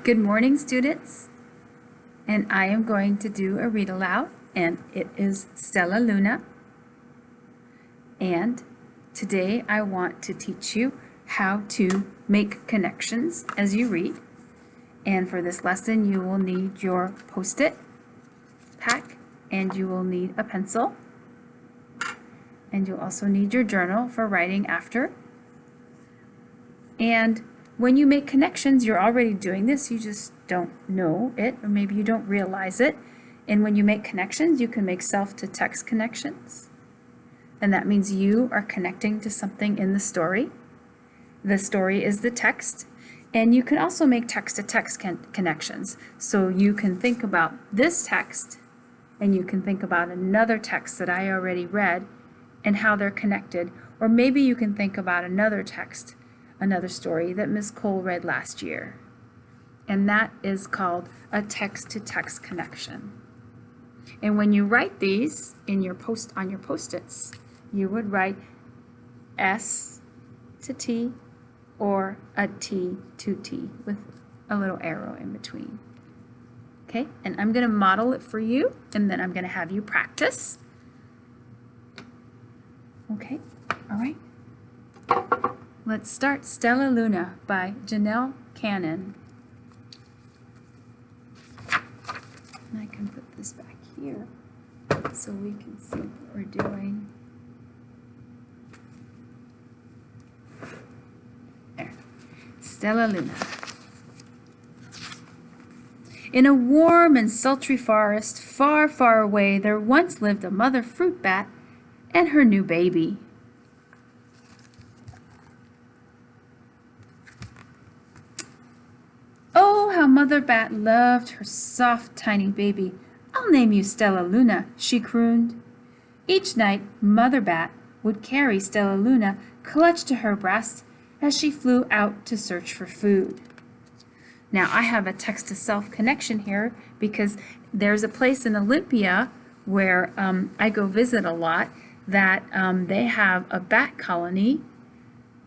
Good morning, students, and I am going to do a read aloud, and it is Stellaluna. And today I want to teach you how to make connections as you read. And for this lesson, you will need your Post-it pack, and you will need a pencil, and you'll also need your journal for writing after. And when you make connections, you're already doing this, you just don't know it, or maybe you don't realize it. And when you make connections, you can make self-to-text connections. And that means you are connecting to something in the story. The story is the text. And you can also make text-to-text connections. So you can think about this text, and you can think about another text that I already read and how they're connected. Or maybe you can think about another text, another story that Ms. Cole read last year. And that is called a text-to-text connection. And when you write these on your Post-its, you would write S to T or a T to T with a little arrow in between. Okay, and I'm going to model it for you, and then I'm going to have you practice. Okay, all right. Let's start Stellaluna by Janelle Cannon. And I can put this back here so we can see what we're doing. There. Stellaluna. In a warm and sultry forest far, far away, there once lived a mother fruit bat and her new baby. How Mother Bat loved her soft, tiny baby. "I'll name you Stellaluna," she crooned. Each night, Mother Bat would carry Stellaluna clutched to her breast as she flew out to search for food. Now, I have a text-to-self connection here because there's a place in Olympia where I go visit a lot that they have a bat colony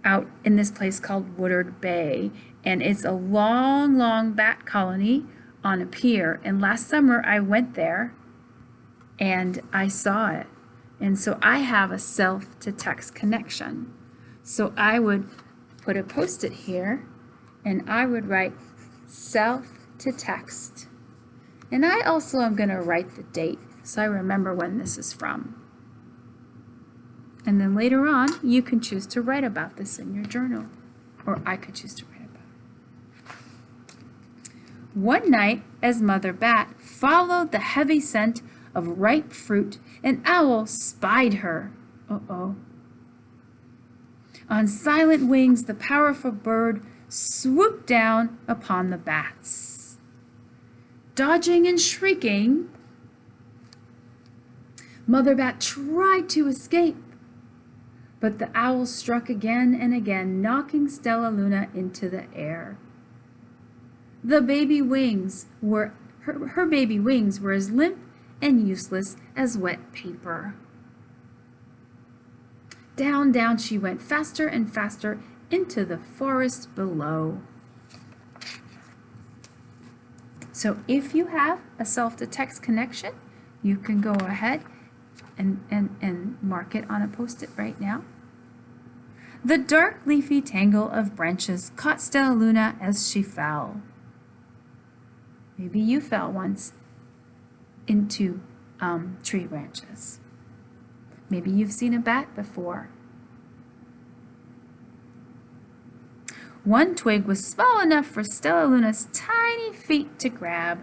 out in this place called Woodard Bay. And it's a long, long bat colony on a pier. And last summer I went there and I saw it. And so I have a self-to-text connection. So I would put a Post-it here and I would write self-to-text. And I also am going to write the date so I remember when this is from. And then later on, you can choose to write about this in your journal. Or I could choose to write about it. One night, as Mother Bat followed the heavy scent of ripe fruit, an owl spied her. Uh-oh. On silent wings, the powerful bird swooped down upon the bats. Dodging and shrieking, Mother Bat tried to escape, but the owl struck again and again, knocking Stellaluna into the air. The baby wings were her baby wings were as limp and useless as wet paper. Down, down she went, faster and faster into the forest below. So if you have a self-to-text connection, you can go ahead and mark it on a Post-it right now. The dark leafy tangle of branches caught Stellaluna as she fell. Maybe you fell once into tree branches. Maybe you've seen a bat before. One twig was small enough for Stellaluna's tiny feet to grab.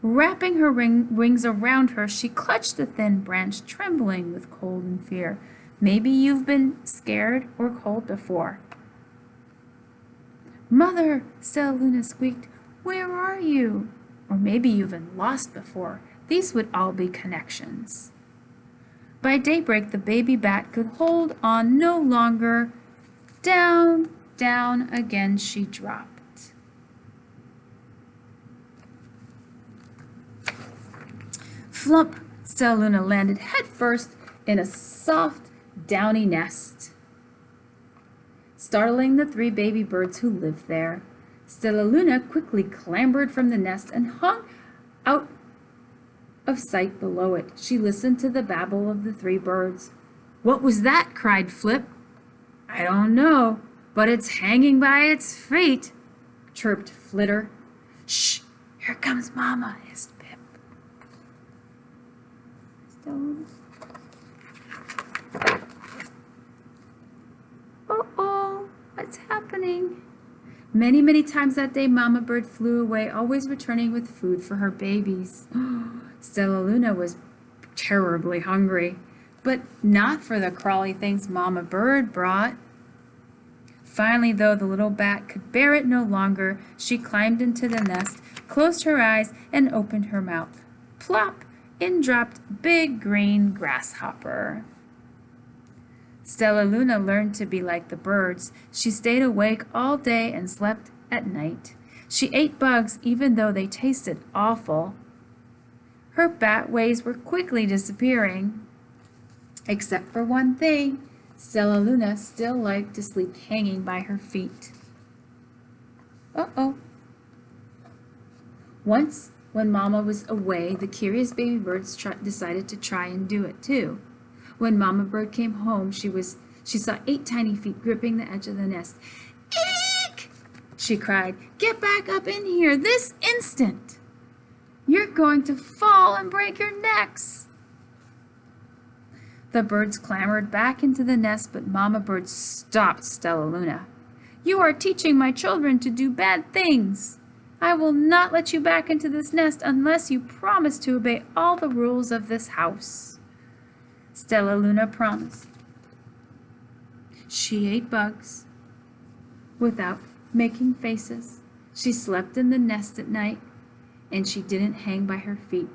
Wrapping her wings around her, she clutched the thin branch, trembling with cold and fear. Maybe you've been scared or cold before. "Mother," Stellaluna squeaked, "where are you?" Or maybe you've been lost before. These would all be connections. By daybreak, the baby bat could hold on no longer. Down, down again she dropped. Flump! Stellaluna landed headfirst in a soft, downy nest, startling the 3 baby birds who lived there. Stellaluna quickly clambered from the nest and hung out of sight below it. She listened to the babble of the three birds. "What was that?" cried Flip. "I don't know, but it's hanging by its feet," chirped Flitter. "Shh! Here comes Mama," hissed Pip. Uh-oh, what's happening? Many, many times that day, Mama Bird flew away, always returning with food for her babies. Stellaluna was terribly hungry, but not for the crawly things Mama Bird brought. Finally, though the little bat could bear it no longer, she climbed into the nest, closed her eyes, and opened her mouth. Plop! In dropped Big Green Grasshopper. Stellaluna learned to be like the birds. She stayed awake all day and slept at night. She ate bugs even though they tasted awful. Her bat ways were quickly disappearing. Except for one thing, Stellaluna still liked to sleep hanging by her feet. Uh-oh. Once, when Mama was away, the curious baby birds decided to try and do it too. When Mama Bird came home, she saw 8 tiny feet gripping the edge of the nest. "Eek!" she cried. "Get back up in here this instant! You're going to fall and break your necks!" The birds clambered back into the nest, but Mama Bird stopped Stellaluna. "You are teaching my children to do bad things. I will not let you back into this nest unless you promise to obey all the rules of this house." Stellaluna promised. She ate bugs without making faces. She slept in the nest at night, and she didn't hang by her feet.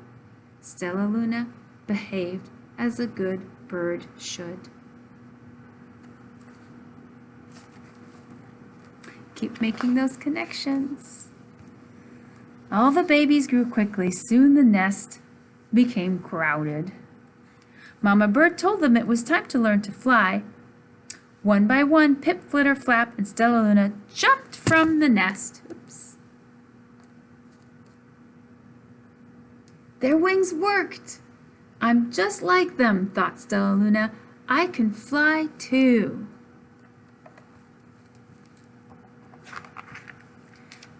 Stellaluna behaved as a good bird should. Keep making those connections. All the babies grew quickly. Soon the nest became crowded. Mama Bird told them it was time to learn to fly. One by one, Pip, Flitter, Flap, and Stellaluna jumped from the nest. Oops. Their wings worked. "I'm just like them," thought Stellaluna. "I can fly too."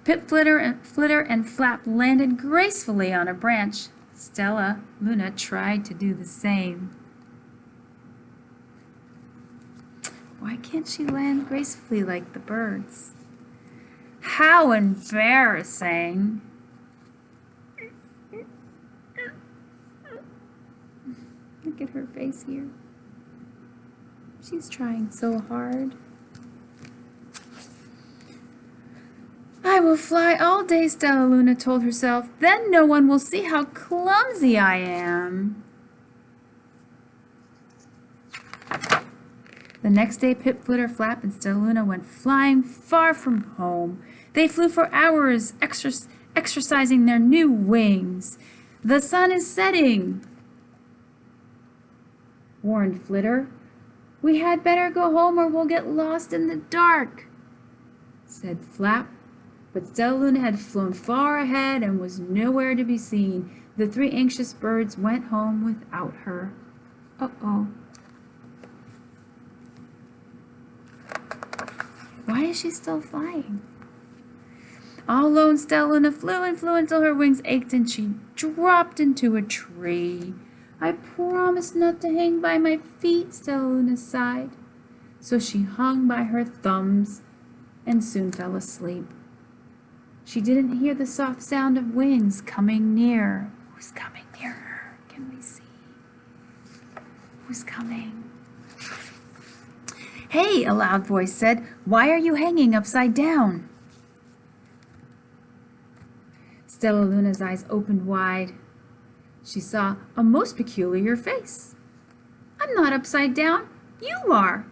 Pip, Flitter, and Flap landed gracefully on a branch. Stellaluna tried to do the same. Why can't she land gracefully like the birds? How embarrassing! Look at her face here. She's trying so hard. "I will fly all day," Stellaluna told herself. "Then no one will see how clumsy I am." The next day, Pip, Flitter, Flap, and Stellaluna went flying far from home. They flew for hours, exercising their new wings. "The sun is setting," warned Flitter. "We had better go home or we'll get lost in the dark," said Flap. But Stellaluna had flown far ahead and was nowhere to be seen. The 3 anxious birds went home without her. Uh-oh. Why is she still flying? All alone, Stellaluna flew and flew until her wings ached and she dropped into a tree. "I promised not to hang by my feet," Stellaluna sighed. So she hung by her thumbs and soon fell asleep. She didn't hear the soft sound of wings coming near. Who's coming near her? Can we see? Who's coming? "Hey," a loud voice said, "why are you hanging upside down?" Stellaluna's eyes opened wide. She saw a most peculiar face. "I'm not upside down. You are,"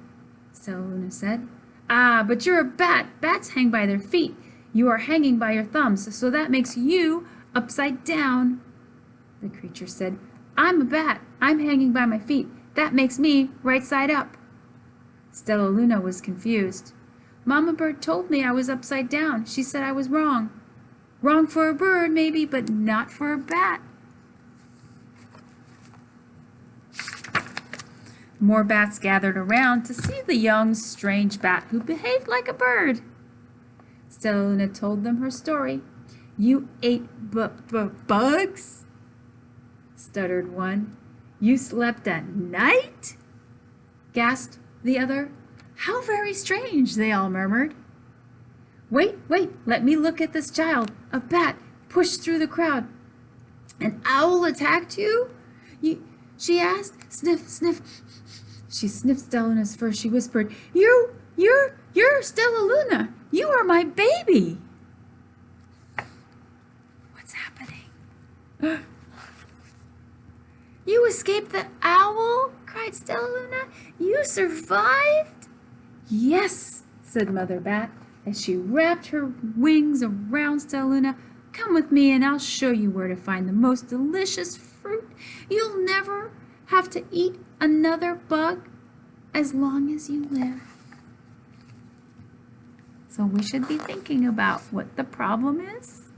Stellaluna said. "Ah, but you're a bat. Bats hang by their feet. You are hanging by your thumbs, so that makes you upside down." The creature said, "I'm a bat. I'm hanging by my feet. That makes me right side up." Stellaluna was confused. Mama bird told me I was upside down. She said I was wrong. Wrong for a bird, maybe, but not for a bat. More bats gathered around to see the young, strange bat who behaved like a bird. Stellaluna told them her story. "You ate bugs?" stuttered one. "You slept at night?" gasped the other. "How very strange," they all murmured. Wait, let me look at this child." A bat pushed through the crowd. "An owl attacked you?" She asked. Sniff, sniff. She sniffed Stellaluna's fur. She whispered, You're Stellaluna. You are my baby." What's happening? "You escaped the owl?" cried Stellaluna. "You survived?" "Yes," said Mother Bat, as she wrapped her wings around Stellaluna. "Come with me and I'll show you where to find the most delicious fruit. You'll never have to eat another bug as long as you live." So we should be thinking about what the problem is,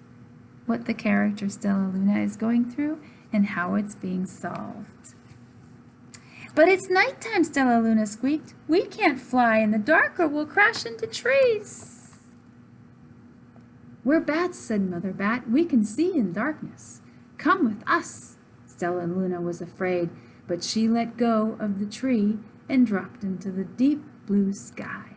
what the character Stellaluna is going through, and how it's being solved. "But it's nighttime," Stellaluna squeaked. "We can't fly in the dark or we'll crash into trees." "We're bats," said Mother Bat. "We can see in darkness. Come with us." Stellaluna was afraid, but she let go of the tree and dropped into the deep blue sky.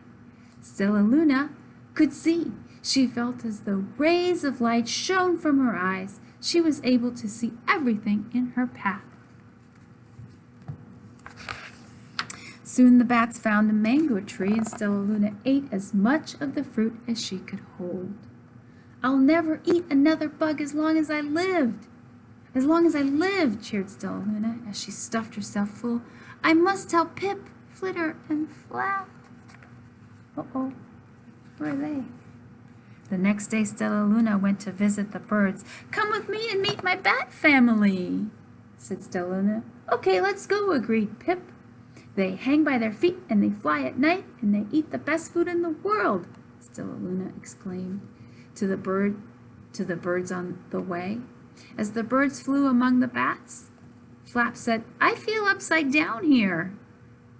Stellaluna could see. She felt as though rays of light shone from her eyes. She was able to see everything in her path. Soon the bats found a mango tree, and Stellaluna ate as much of the fruit as she could hold. "I'll never eat another bug as long as I lived. As long as I live," cheered Stellaluna as she stuffed herself full. "I must tell Pip, Flitter, and Flap." Uh-oh, where are they? The next day, Stellaluna went to visit the birds. "Come with me and meet my bat family," said Stellaluna. "Okay, let's go," agreed Pip. "They hang by their feet and they fly at night and they eat the best food in the world," Stellaluna exclaimed to the birds on the way. As the birds flew among the bats, Flap said, "I feel upside down here."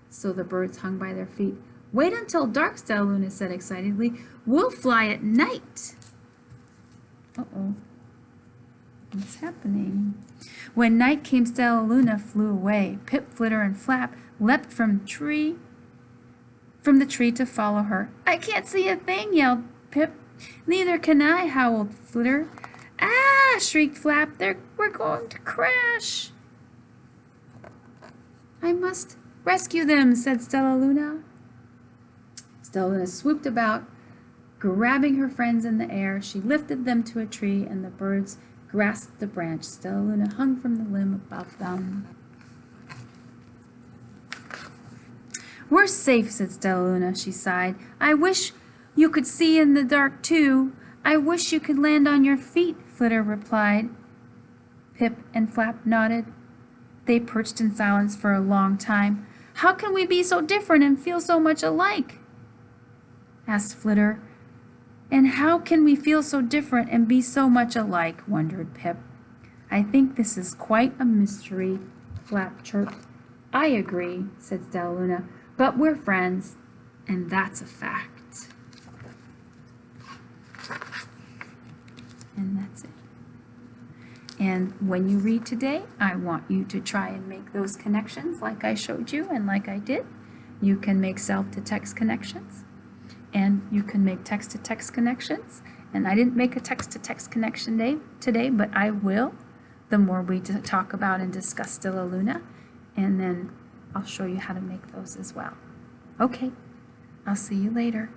So the birds hung by their feet. "Wait until dark," Stellaluna said excitedly. "We'll fly at night." Uh-oh. What's happening? When night came, Stellaluna flew away. Pip, Flitter, and Flap leapt from the tree to follow her. "I can't see a thing," yelled Pip. "Neither can I," howled Flitter. "Ah!" shrieked Flap. "We're going to crash." "I must rescue them," said Stellaluna. Stellaluna swooped about, grabbing her friends in the air. She lifted them to a tree, and the birds grasped the branch. Stellaluna hung from the limb above them. "We're safe," said Stellaluna. She sighed. "I wish you could see in the dark, too. I wish you could land on your feet," Flitter replied. Pip and Flap nodded. They perched in silence for a long time. "How can we be so different and feel so much alike?" asked Flitter. "And how can we feel so different and be so much alike?" wondered Pip. "I think this is quite a mystery," Flap chirped. "I agree," said Stellaluna, "but we're friends, and that's a fact." And that's it. And when you read today, I want you to try and make those connections like I showed you and like I did. You can make self-to-text connections, and you can make text-to-text connections. And I didn't make a text-to-text connection today, but I will the more we talk about and discuss Stellaluna, and then I'll show you how to make those as well. Okay, I'll see you later.